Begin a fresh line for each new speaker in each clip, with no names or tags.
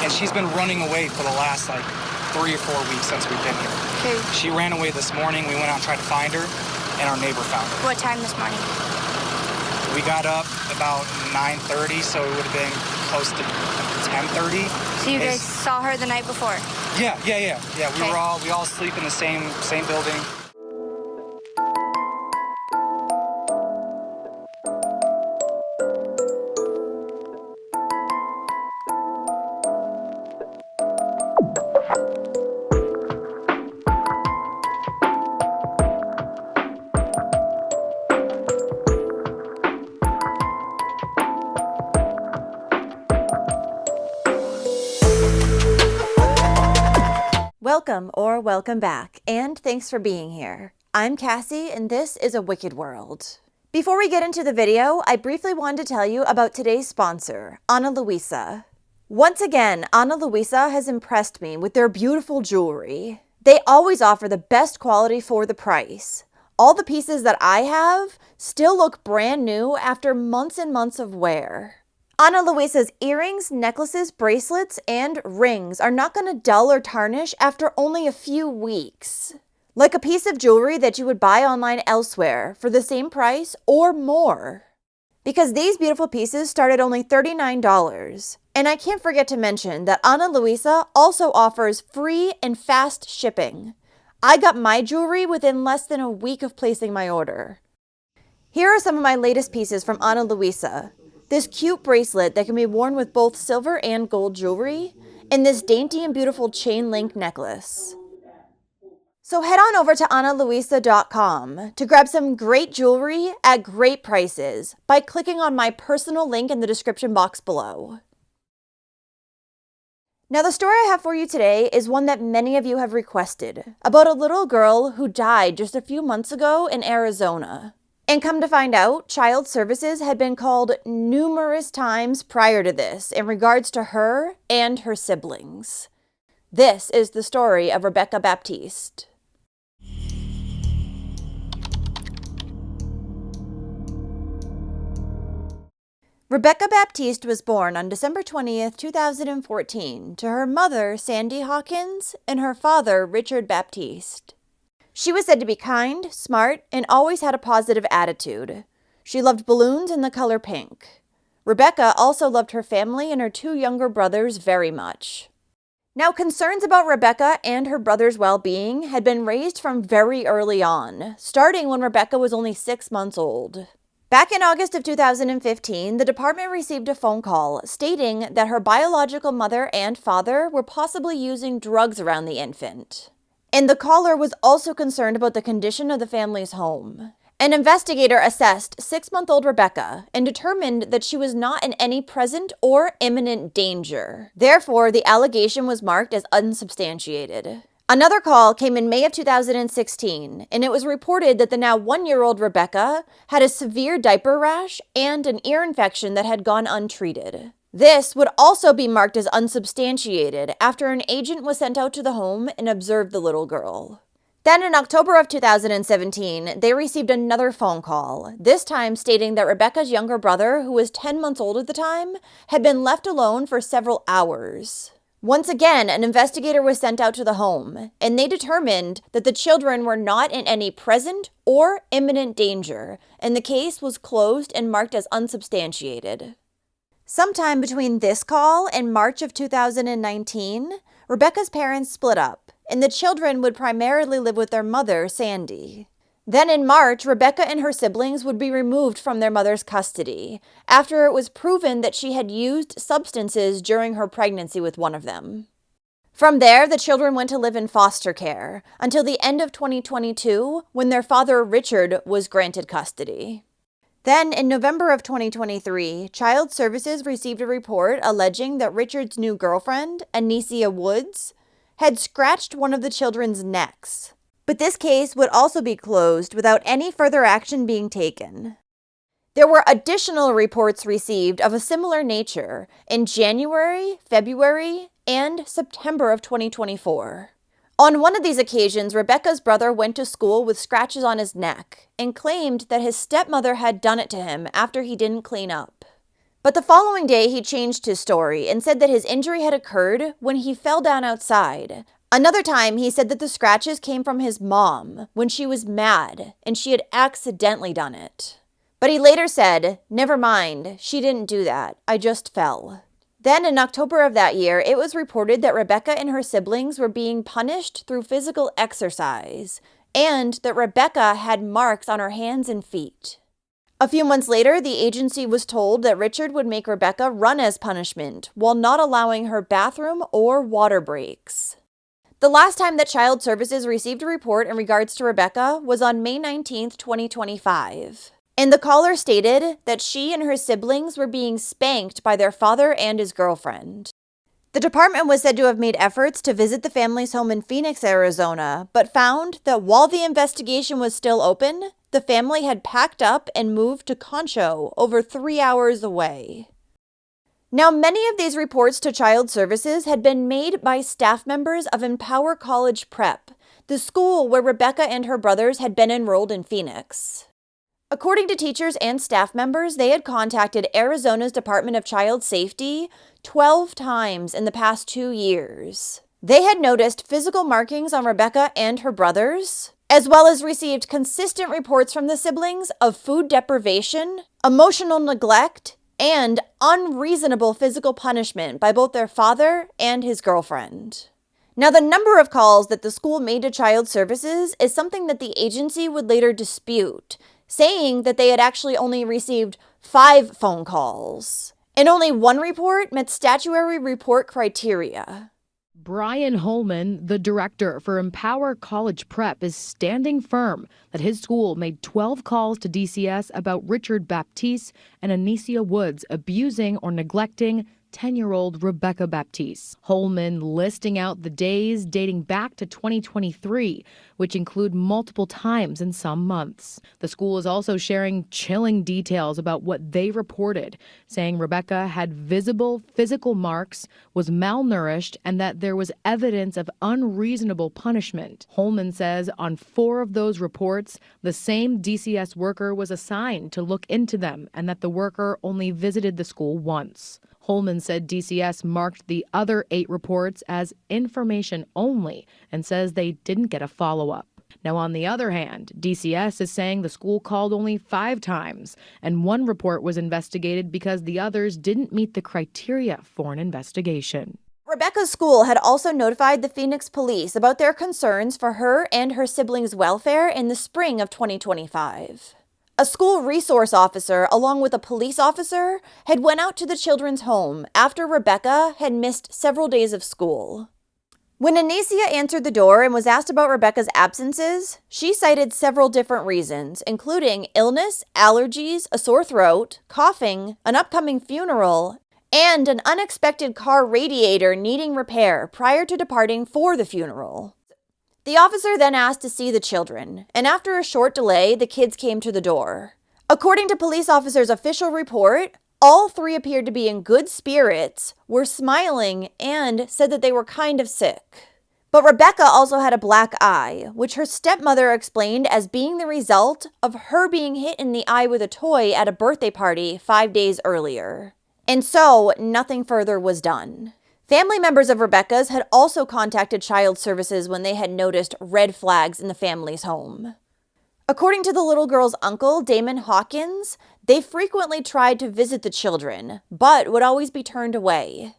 and she's been running away for the last, 3 or 4 weeks since we've been here.
Okay.
She ran away this morning. We went out and tried to find her, and our neighbor found her.
What time this morning?
We got up about 9:30, so it would have been close to 10:30.
So you guys saw her the night before?
Yeah.
Okay.
We all sleep in the same building.
Welcome or welcome back, and thanks for being here. I'm Cassie, and this is A Wicked World. Before we get into the video, I briefly wanted to tell you about today's sponsor, Ana Luisa. Once again, Ana Luisa has impressed me with their beautiful jewelry. They always offer the best quality for the price. All the pieces that I have still look brand new after months and months of wear. Ana Luisa's earrings, necklaces, bracelets, and rings are not going to dull or tarnish after only a few weeks. Like a piece of jewelry that you would buy online elsewhere for the same price or more. Because these beautiful pieces start at only $39. And I can't forget to mention that Ana Luisa also offers free and fast shipping. I got my jewelry within less than a week of placing my order. Here are some of my latest pieces from Ana Luisa. This cute bracelet that can be worn with both silver and gold jewelry, and this dainty and beautiful chain link necklace. So head on over to analuisa.com to grab some great jewelry at great prices by clicking on my personal link in the description box below. Now the story I have for you today is one that many of you have requested, about a little girl who died just a few months ago in Arizona. And come to find out, Child Services had been called numerous times prior to this in regards to her and her siblings. This is the story of Rebekah Baptiste. Rebekah Baptiste was born on December 20th, 2014, to her mother, Sandy Hawkins, and her father, Richard Baptiste. She was said to be kind, smart, and always had a positive attitude. She loved balloons and the color pink. Rebekah also loved her family and her 2 younger brothers very much. Now, concerns about Rebekah and her brother's well-being had been raised from very early on, starting when Rebekah was only 6 months old. Back in August of 2015, the department received a phone call stating that her biological mother and father were possibly using drugs around the infant. And the caller was also concerned about the condition of the family's home. An investigator assessed 6-month-old Rebekah and determined that she was not in any present or imminent danger. Therefore, the allegation was marked as unsubstantiated. Another call came in May of 2016, and it was reported that the now 1-year-old Rebekah had a severe diaper rash and an ear infection that had gone untreated. This would also be marked as unsubstantiated after an agent was sent out to the home and observed the little girl. Then in October of 2017, they received another phone call, this time stating that Rebekah's younger brother, who was 10 months old at the time, had been left alone for several hours. Once again, an investigator was sent out to the home, and they determined that the children were not in any present or imminent danger, and the case was closed and marked as unsubstantiated. Sometime between this call and March of 2019, Rebekah's parents split up, and the children would primarily live with their mother, Sandy. Then in March, Rebekah and her siblings would be removed from their mother's custody, after it was proven that she had used substances during her pregnancy with one of them. From there, the children went to live in foster care, until the end of 2022, when their father, Richard, was granted custody. Then, in November of 2023, Child Services received a report alleging that Richard's new girlfriend, Anicia Woods, had scratched one of the children's necks. But this case would also be closed without any further action being taken. There were additional reports received of a similar nature in January, February, and September of 2024. On one of these occasions, Rebekah's brother went to school with scratches on his neck and claimed that his stepmother had done it to him after he didn't clean up. But the following day, he changed his story and said that his injury had occurred when he fell down outside. Another time, he said that the scratches came from his mom when she was mad and she had accidentally done it. But he later said, "Never mind, she didn't do that. I just fell." Then in October of that year, it was reported that Rebekah and her siblings were being punished through physical exercise, and that Rebekah had marks on her hands and feet. A few months later, the agency was told that Richard would make Rebekah run as punishment while not allowing her bathroom or water breaks. The last time that Child Services received a report in regards to Rebekah was on May 19th, 2025. And the caller stated that she and her siblings were being spanked by their father and his girlfriend. The department was said to have made efforts to visit the family's home in Phoenix, Arizona, but found that while the investigation was still open, the family had packed up and moved to Concho, over 3 hours away. Now, many of these reports to Child Services had been made by staff members of Empower College Prep, the school where Rebekah and her brothers had been enrolled in Phoenix. According to teachers and staff members, they had contacted Arizona's Department of Child Safety 12 times in the past 2 years. They had noticed physical markings on Rebekah and her brothers, as well as received consistent reports from the siblings of food deprivation, emotional neglect, and unreasonable physical punishment by both their father and his girlfriend. Now, the number of calls that the school made to Child Services is something that the agency would later dispute, saying that they had actually only received 5 phone calls, and only 1 report met statutory report criteria.
Brian Holman, the director for Empower College Prep, is standing firm that his school made 12 calls to DCS about Richard Baptiste and Anicia Woods abusing or neglecting 10-year-old Rebekah Baptiste. Holman listing out the days dating back to 2023, which include multiple times in some months. The school is also sharing chilling details about what they reported, saying Rebekah had visible physical marks, was malnourished, and that there was evidence of unreasonable punishment. Holman says on 4 of those reports, the same DCS worker was assigned to look into them and that the worker only visited the school once. Holman said DCS marked the other 8 reports as information only and says they didn't get a follow-up. Now, on the other hand, DCS is saying the school called only 5 times, and 1 report was investigated because the others didn't meet the criteria for an investigation.
Rebekah's school had also notified the Phoenix police about their concerns for her and her siblings' welfare in the spring of 2025. A school resource officer, along with a police officer, had went out to the children's home after Rebekah had missed several days of school. When Anicia answered the door and was asked about Rebekah's absences, she cited several different reasons, including illness, allergies, a sore throat, coughing, an upcoming funeral, and an unexpected car radiator needing repair prior to departing for the funeral. The officer then asked to see the children, and after a short delay, the kids came to the door. According to police officer's official report, all 3 appeared to be in good spirits, were smiling, and said that they were kind of sick. But Rebekah also had a black eye, which her stepmother explained as being the result of her being hit in the eye with a toy at a birthday party 5 days earlier. And so, nothing further was done. Family members of Rebekah's had also contacted Child Services when they had noticed red flags in the family's home. According to the little girl's uncle, Damon Hawkins, they frequently tried to visit the children, but would always be turned away.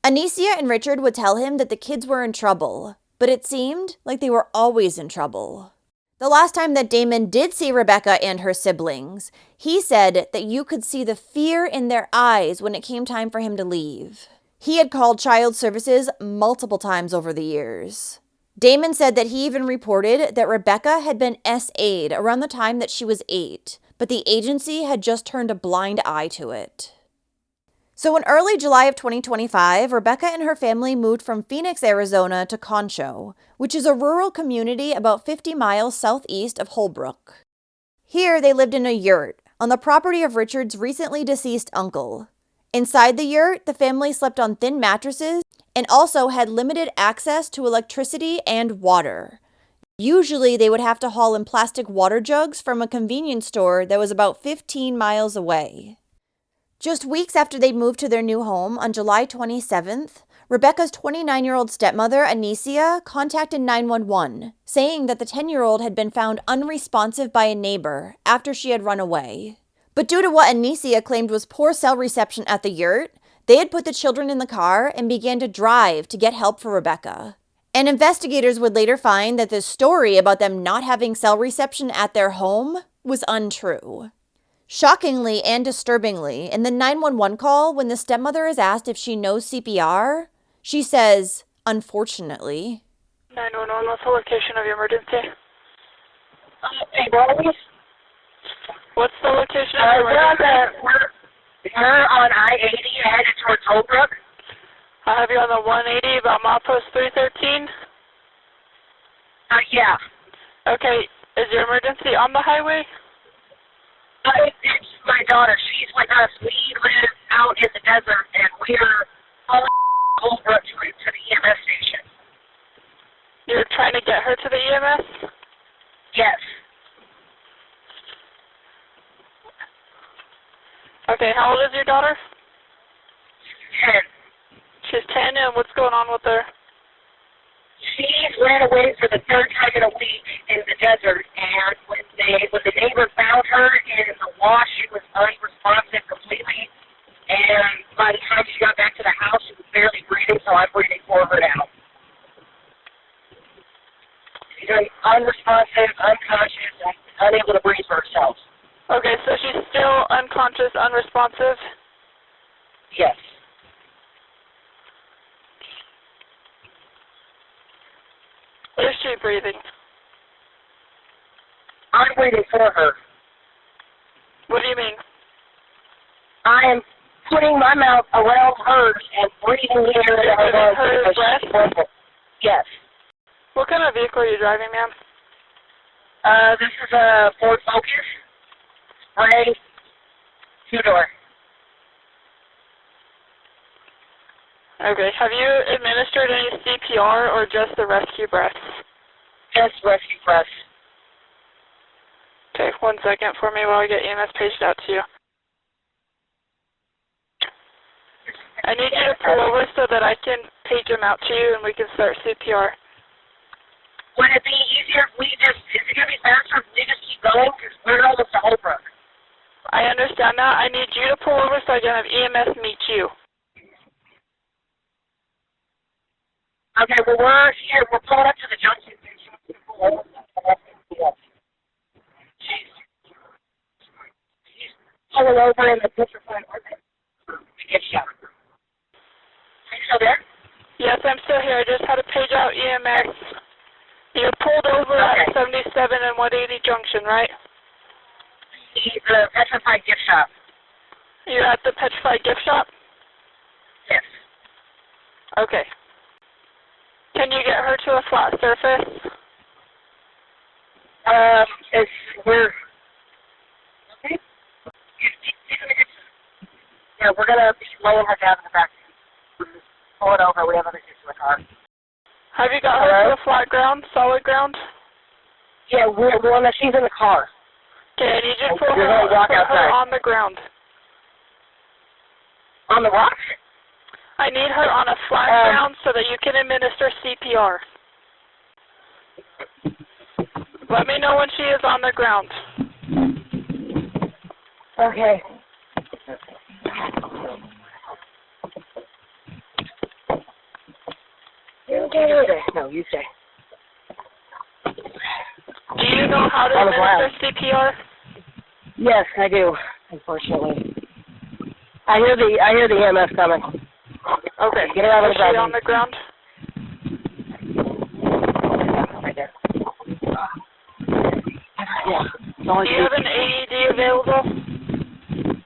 Anicia and Richard would tell him that the kids were in trouble, but it seemed like they were always in trouble. The last time that Damon did see Rebekah and her siblings, he said that you could see the fear in their eyes when it came time for him to leave. He had called Child Services multiple times over the years. Damon said that he even reported that Rebekah had been SA'd around the time that she was 8, but the agency had just turned a blind eye to it. So in early July of 2025, Rebekah and her family moved from Phoenix, Arizona to Concho, which is a rural community about 50 miles southeast of Holbrook. Here they lived in a yurt on the property of Richard's recently deceased uncle. Inside the yurt, the family slept on thin mattresses and also had limited access to electricity and water. Usually, they would have to haul in plastic water jugs from a convenience store that was about 15 miles away. Just weeks after they moved to their new home on July 27th, Rebekah's 29-year-old stepmother, Anicia, contacted 911, saying that the 10-year-old had been found unresponsive by a neighbor after she had run away. But due to what Anicia claimed was poor cell reception at the yurt, they had put the children in the car and began to drive to get help for Rebekah. And investigators would later find that this story about them not having cell reception at their home was untrue. Shockingly and disturbingly, in the 911 call, when the stepmother is asked if she knows CPR, she says, unfortunately.
911, what's the location of your emergency?
Hey, Rose?
What's the location of your emergency?
We're on I-80 headed towards Holbrook.
I have you on the 180 about milepost 313.
Yeah.
Okay, is your emergency on the highway?
It's my daughter. She's with us. We live out in the desert, and we're calling Holbrook to the EMS station.
You're trying to get her to the EMS?
Yes.
Okay, how old is your daughter?
10.
She's 10, and what's going on with her?
She ran away for the third time in a week in the desert, and when the neighbor found her in the wash, she was unresponsive completely. And by the time she got back to the house, she was barely breathing, so I'm breathing for her now. She's unresponsive, unconscious, and unable to breathe for herself.
Okay, so she's still unconscious, unresponsive?
Yes.
Is she breathing?
I'm waiting for her.
What do you mean?
I am putting my mouth around hers and breathing in her lungs because she's vocal. Yes.
What kind of vehicle are you driving, ma'am?
This is a Ford Focus. Spray. 2-door.
Okay, have you administered any CPR or just the rescue breaths?
Just rescue breath.
Okay, 1 second for me while I get EMS paged out to you. I need you to pull over so that I can page them out to you and we can start CPR.
Would it be easier if is it going to be faster if we just keep going? Because we're almost to Holbrook.
I understand that. I need you to pull over so I can have EMS meet you.
Okay, well, we're here. We're pulling up to the junction. She's pulling over in the petrified market to get shot. Are you still there?
Yes, I'm still here. I just had to page out EMS. You're pulled over at 77 and 180 junction, right?
The petrified gift shop.
You're at the petrified gift shop?
Yes.
Okay. Can you get her to a flat surface?
We're okay. Yeah, we're gonna be laying her down in the back. We're just pulling over. We have other kids in the car.
Have you got her to a flat ground, solid ground?
Yeah, she's in the car.
Okay, I need you to put
We're gonna walk
her
outside.
on the ground.
On the rocks?
I need her on a flat ground so that you can administer CPR. Let me know when she is on the ground.
Okay. No, you say.
Do you know how to administer CPR?
Yes, I do. Unfortunately, I hear the EMS coming.
Okay.
Get her out of the ground.
Is she on the ground?
Right there. Yeah.
Do you have an AED available?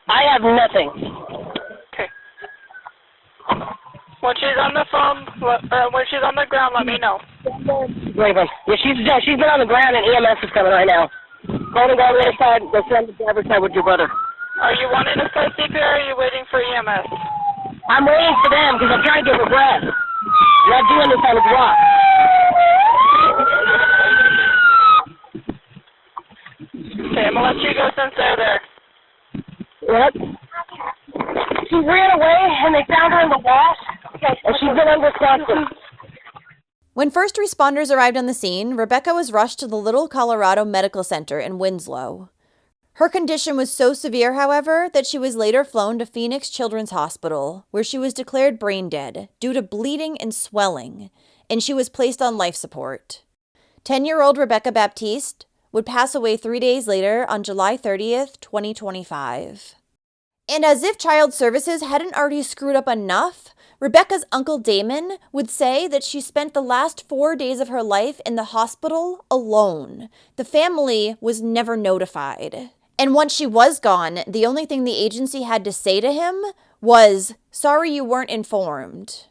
I have nothing.
Okay. When she's on the phone, when she's on the ground, let me know.
Raven. Yeah, she's been on the ground and EMS is coming right now. Go to the other side. Let's send the driver's side with your brother.
Are you wanting to start CPR or are you waiting for EMS?
I'm waiting for them because I'm trying to get her breath. I'm not doing this on the block.
Okay, I'm going to let you go since they're there.
What? She ran away, and they found her in the wash, and she's been unresponsive.
When first responders arrived on the scene, Rebekah was rushed to the Little Colorado Medical Center in Winslow. Her condition was so severe, however, that she was later flown to Phoenix Children's Hospital, where she was declared brain dead due to bleeding and swelling, and she was placed on life support. 10-year-old Rebekah Baptiste would pass away 3 days later on July 30th, 2025. And as if Child Services hadn't already screwed up enough, Rebekah's uncle Damon would say that she spent the last 4 days of her life in the hospital alone. The family was never notified. And once she was gone, the only thing the agency had to say to him was, "Sorry you weren't informed."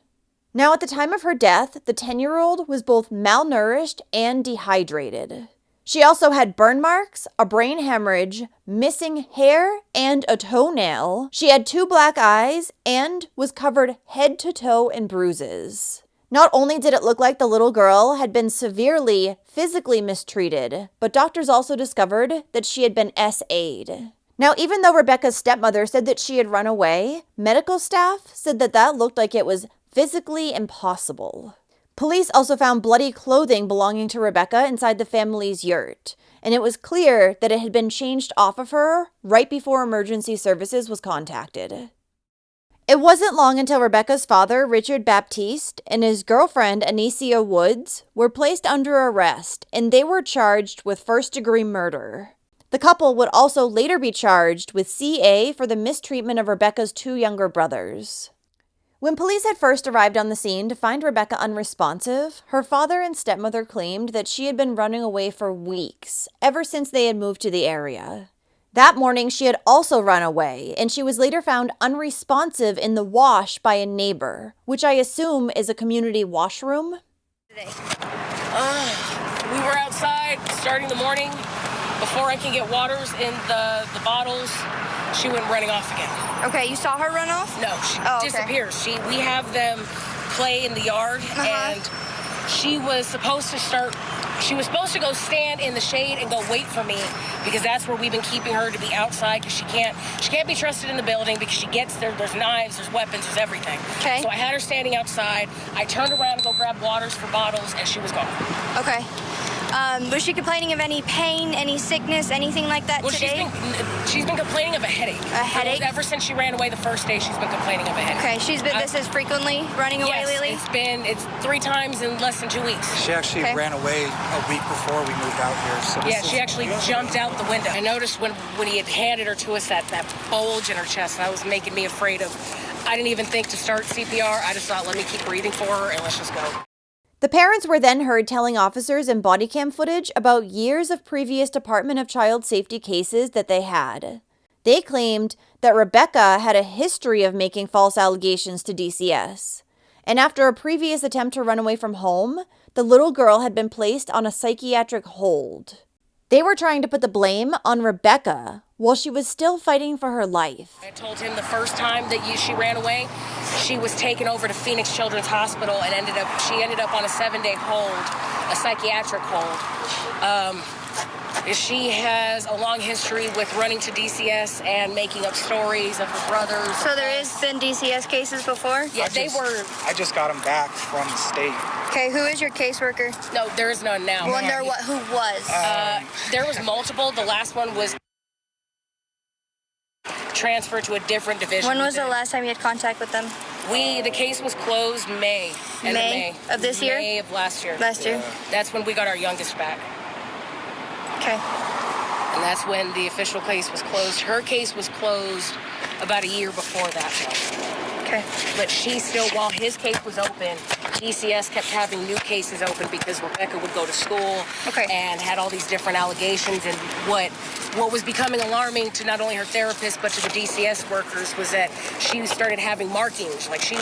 Now, at the time of her death, the 10-year-old was both malnourished and dehydrated. She also had burn marks, a brain hemorrhage, missing hair, and a toenail. She had 2 black eyes and was covered head to toe in bruises. Not only did it look like the little girl had been severely physically mistreated, but doctors also discovered that she had been SA'd. Now, even though Rebekah's stepmother said that she had run away, medical staff said that that looked like it was physically impossible. Police also found bloody clothing belonging to Rebekah inside the family's yurt, and it was clear that it had been changed off of her right before emergency services was contacted. It wasn't long until Rebekah's father, Richard Baptiste, and his girlfriend, Anicia Woods, were placed under arrest, and they were charged with first-degree murder. The couple would also later be charged with CA for the mistreatment of Rebekah's 2 younger brothers. When police had first arrived on the scene to find Rebekah unresponsive, her father and stepmother claimed that she had been running away for weeks, ever since they had moved to the area. That morning, she had also run away, and she was later found unresponsive in the wash by a neighbor, which I assume is a community washroom.
We were outside starting the morning. Before I can get waters in the bottles, she went running off again.
Okay, you saw her run off?
No, she disappears. We have them play in the yard, and she was supposed to go stand in the shade and go wait for me, because that's where we've been keeping her, to be outside, because she can't be trusted in the building, because she gets there. There's knives, there's weapons, there's everything.
Okay.
So I had her standing outside. I turned around to go grab waters for bottles, and she was gone.
Okay. Was she complaining of any pain, any sickness, anything like that today?
She's been complaining of a headache.
A headache?
Ever since she ran away the first day, she's been complaining of a headache.
Okay, this is frequently running away lately?
It's 3 times in less than 2 weeks.
She actually ran away a week before we moved out here. So
she actually jumped out the window. I noticed when he had handed her to us that bulge in her chest, and that was making me afraid of. I didn't even think to start CPR. I just thought, let me keep breathing for her and let's just go.
The parents were then heard telling officers in body cam footage about years of previous Department of Child Safety cases that they had. They claimed that Rebekah had a history of making false allegations to DCS, and after a previous attempt to run away from home, the little girl had been placed on a psychiatric hold. They were trying to put the blame on Rebekah while she was still fighting for her life.
I told him the first time that she ran away, she was taken over to Phoenix Children's Hospital and she ended up on a 7-day hold, a psychiatric hold. She has a long history with running to DCS and making up stories of her brothers.
So there has been DCS cases before?
Yeah,
I just got them back from the state.
Okay, who is your caseworker?
No, there is none now.
Who was?
There was multiple. The last one was transferred to a different division.
When was the last time you had contact with them?
The case was closed May.
May of this year?
May of last year.
Last year?
That's when we got our youngest back.
Okay.
And that's when the official case was closed. Her case was closed about a year before that, though.
Okay.
But she still, while his case was open, DCS kept having new cases open because Rebekah would go to school and had all these different allegations. And what was becoming alarming to not only her therapist but to the DCS workers was that she started having markings. Like she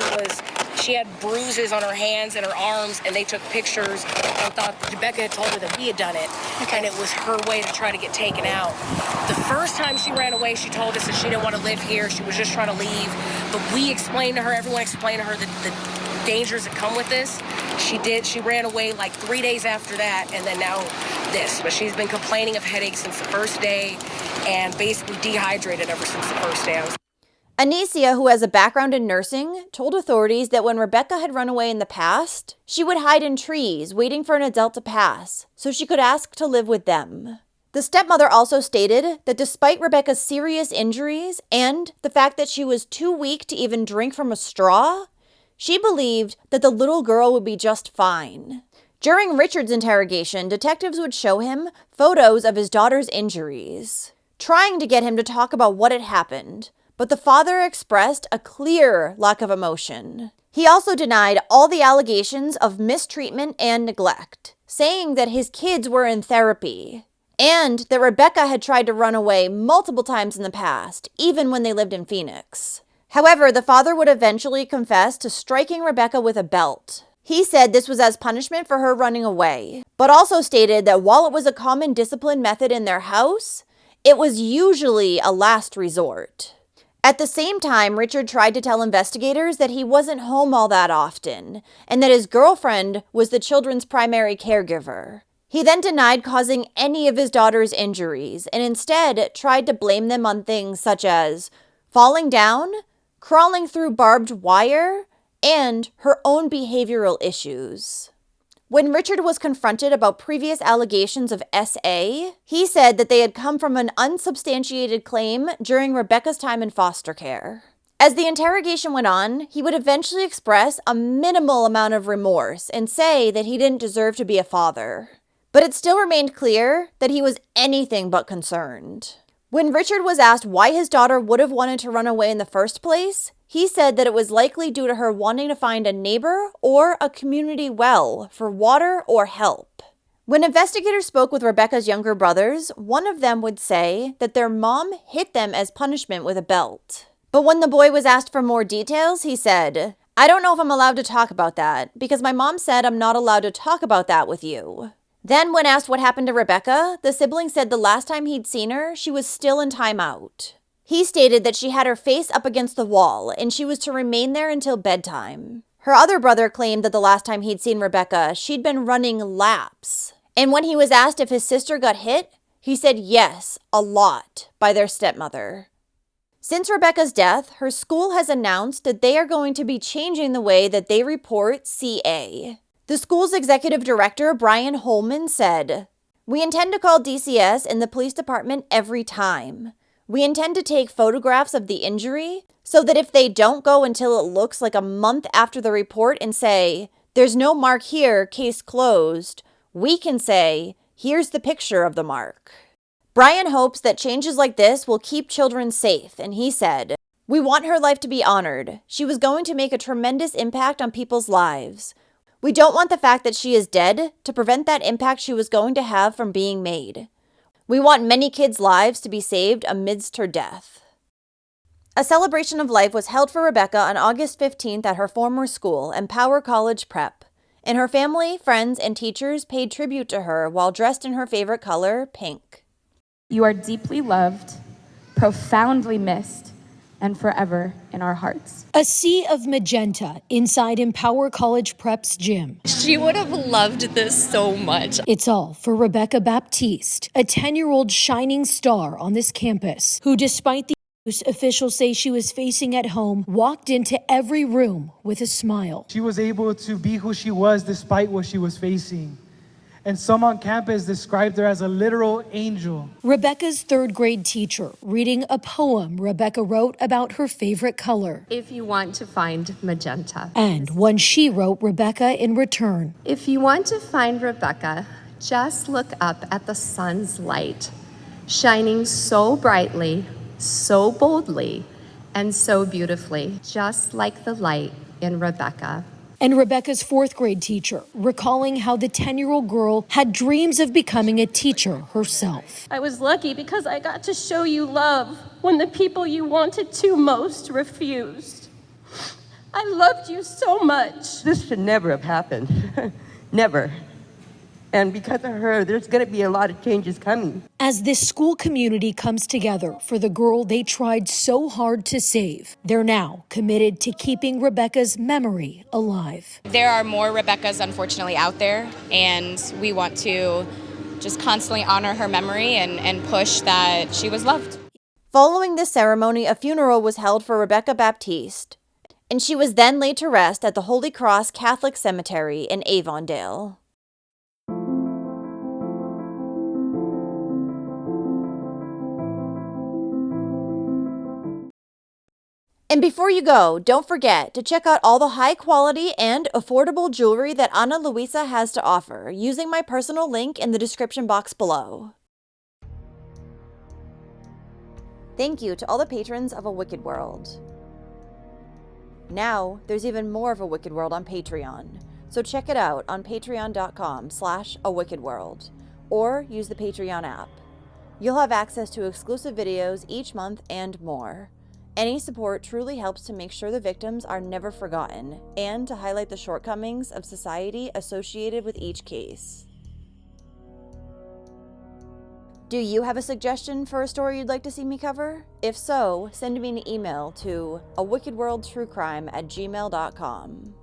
had bruises on her hands and her arms, and they took pictures and thought Rebekah had told her that we had done it. And it was her way to try to get taken out. The first time she ran away, she told us that she didn't want to live here. She was just trying to leave. But we explained to her, everyone explained to her the dangers that come with this. She did. She ran away like 3 days after that, and then now this. But she's been complaining of headaches since the first day and basically dehydrated ever since the first day.
Anicia, who has a background in nursing, told authorities that when Rebekah had run away in the past, she would hide in trees waiting for an adult to pass so she could ask to live with them. The stepmother also stated that despite Rebekah's serious injuries and the fact that she was too weak to even drink from a straw, she believed that the little girl would be just fine. During Richard's interrogation, detectives would show him photos of his daughter's injuries, trying to get him to talk about what had happened, but the father expressed a clear lack of emotion. He also denied all the allegations of mistreatment and neglect, saying that his kids were in therapy, and that Rebekah had tried to run away multiple times in the past, even when they lived in Phoenix. However, the father would eventually confess to striking Rebekah with a belt. He said this was as punishment for her running away, but also stated that while it was a common discipline method in their house, it was usually a last resort. At the same time, Richard tried to tell investigators that he wasn't home all that often, and that his girlfriend was the children's primary caregiver. He then denied causing any of his daughter's injuries, and instead tried to blame them on things such as falling down, crawling through barbed wire, and her own behavioral issues. When Richard was confronted about previous allegations of SA, he said that they had come from an unsubstantiated claim during Rebekah's time in foster care. As the interrogation went on, he would eventually express a minimal amount of remorse and say that he didn't deserve to be a father. But it still remained clear that he was anything but concerned. When Richard was asked why his daughter would have wanted to run away in the first place, he said that it was likely due to her wanting to find a neighbor or a community well for water or help. When investigators spoke with Rebekah's younger brothers, one of them would say that their mom hit them as punishment with a belt. But when the boy was asked for more details, he said, "I don't know if I'm allowed to talk about that, because my mom said I'm not allowed to talk about that with you." Then, when asked what happened to Rebekah, the sibling said the last time he'd seen her, she was still in timeout. He stated that she had her face up against the wall, and she was to remain there until bedtime. Her other brother claimed that the last time he'd seen Rebekah, she'd been running laps. And when he was asked if his sister got hit, he said yes, a lot, by their stepmother. Since Rebekah's death, her school has announced that they are going to be changing the way that they report CA. The school's executive director, Brian Holman, said, "We intend to call DCS and the police department every time. We intend to take photographs of the injury so that if they don't go until it looks like a month after the report and say, 'There's no mark here, case closed,' we can say, 'Here's the picture of the mark.'" Brian hopes that changes like this will keep children safe, and he said, "We want her life to be honored. She was going to make a tremendous impact on people's lives. We don't want the fact that she is dead to prevent that impact she was going to have from being made. We want many kids' lives to be saved amidst her death." A celebration of life was held for Rebekah on August 15th at her former school, Empower College Prep, and her family, friends, and teachers paid tribute to her while dressed in her favorite color, pink.
"You are deeply loved, profoundly missed, and forever in our hearts."
A sea of magenta inside Empower College Prep's gym.
She would have loved this so much.
It's all for Rebekah Baptiste, a 10-year-old shining star on this campus, who, despite the abuse officials say she was facing at home, walked into every room with a smile.
She was able to be who she was despite what she was facing. And some on campus described her as a literal angel.
Rebekah's third-grade teacher reading a poem Rebekah wrote about her favorite color.
If you want to find magenta.
And one she wrote Rebekah in return.
If you want to find Rebekah, just look up at the sun's light, shining so brightly, so boldly, and so beautifully, just like the light in Rebekah.
And Rebekah's fourth-grade teacher, recalling how the 10-year-old girl had dreams of becoming a teacher herself.
"I was lucky because I got to show you love when the people you wanted to most refused. I loved you so much."
This should never have happened. Never. And because of her, there's going to be a lot of changes coming.
As this school community comes together for the girl they tried so hard to save, they're now committed to keeping Rebekah's memory alive.
There are more Rebekahs, unfortunately, out there, and we want to just constantly honor her memory and push that she was loved.
Following this ceremony, a funeral was held for Rebekah Baptiste, and she was then laid to rest at the Holy Cross Catholic Cemetery in Avondale. And before you go, don't forget to check out all the high quality and affordable jewelry that Ana Luisa has to offer using my personal link in the description box below. Thank you to all the patrons of A Wicked World. Now, there's even more of A Wicked World on Patreon, so check it out on patreon.com/awickedworld, or use the Patreon app. You'll have access to exclusive videos each month and more. Any support truly helps to make sure the victims are never forgotten, and to highlight the shortcomings of society associated with each case. Do you have a suggestion for a story you'd like to see me cover? If so, send me an email to awickedworldtruecrime@gmail.com.